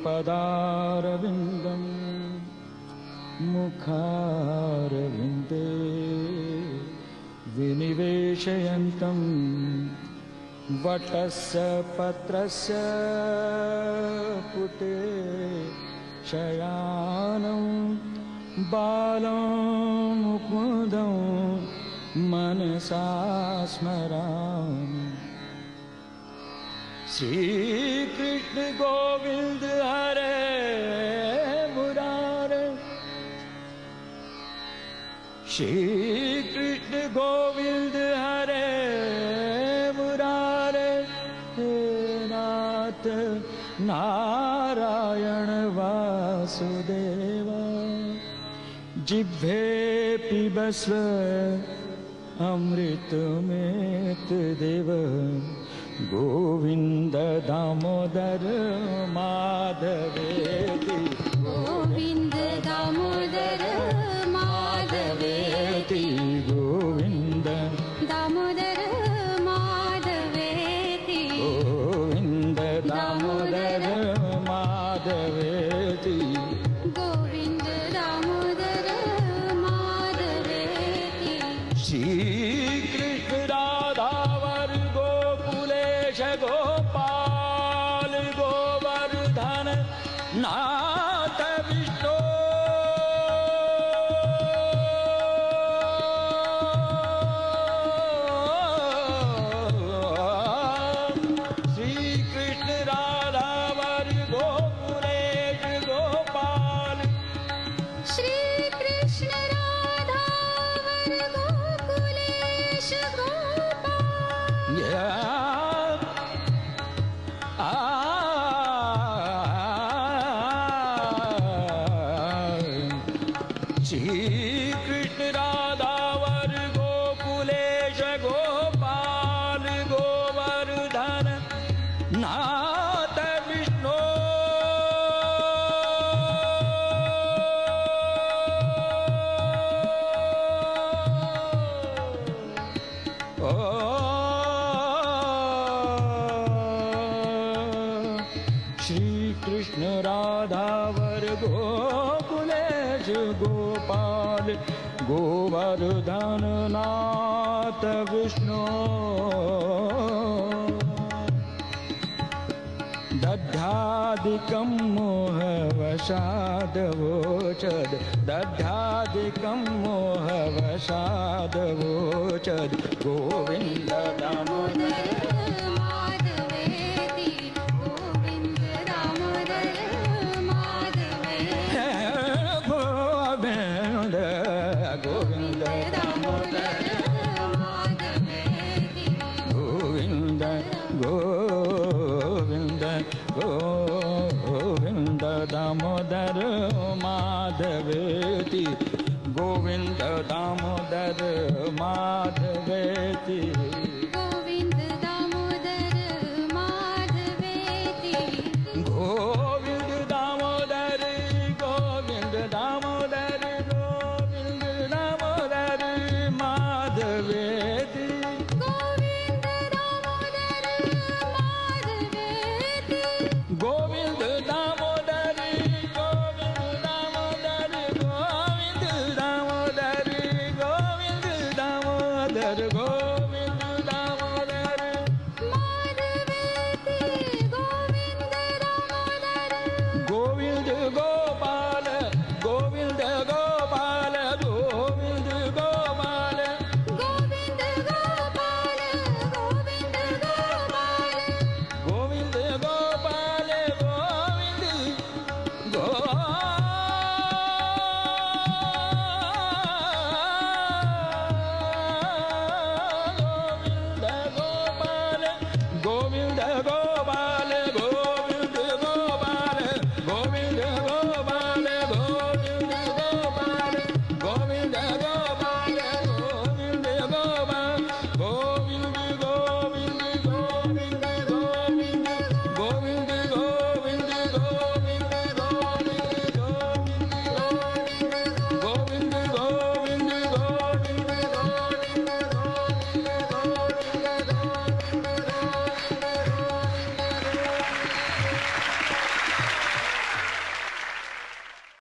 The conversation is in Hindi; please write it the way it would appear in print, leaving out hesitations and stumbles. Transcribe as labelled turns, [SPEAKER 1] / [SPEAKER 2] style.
[SPEAKER 1] पदारविन्दं मुखारविन्दे विनिवेशयन्तं वटस्य पत्रस्य पुटे शयानं बालं मुकुन्दं मनसा स्मरामि। श्री कृष्ण गोविंद हरे मुरारे, श्री कृष्ण गोविंद हरे मुरारे, हे नाथ नारायण वासुदेव। जिह्वे पिबस्व अमृतमेत देव, गोविंद दामोदर माधवेति,
[SPEAKER 2] गोविंद दामोदर माधवेति,
[SPEAKER 1] गोविंद
[SPEAKER 2] दामोदर माधवेति,
[SPEAKER 1] गोविंद दामोदर माधवेति,
[SPEAKER 2] गोविंद दामोदर माधवेति।
[SPEAKER 1] श्री कृष्ण राधावर गोकुलेश गोपाल गोवर्धन नाथ विष्णु, श्री कृष्ण राधावर गोकुलेश गोपाल,
[SPEAKER 2] श्री कृष्ण राधा वर गोकुलेश गोपाल,
[SPEAKER 1] श्री कृष्ण राधावर गोकुलेश गोपाल गोवर्धन नाथ विष्णु, श्री कृष्ण राधावर गोकुलेश गोपाल गोवर्धन नाथ विष्णु। दध्यादिकं मोहवशादवोचद, दध्यादिकं मोहवशादवोचद, गोविन्द दामोदर
[SPEAKER 2] माधवेति, गोविंद दामोदर माधवेति,
[SPEAKER 1] गोविंद गोविंद दामोदर
[SPEAKER 2] माधवेति,
[SPEAKER 1] गोविंद गोविंद गोविंद दामोदर माधवेति, गोविंद दामोदर माधवेति।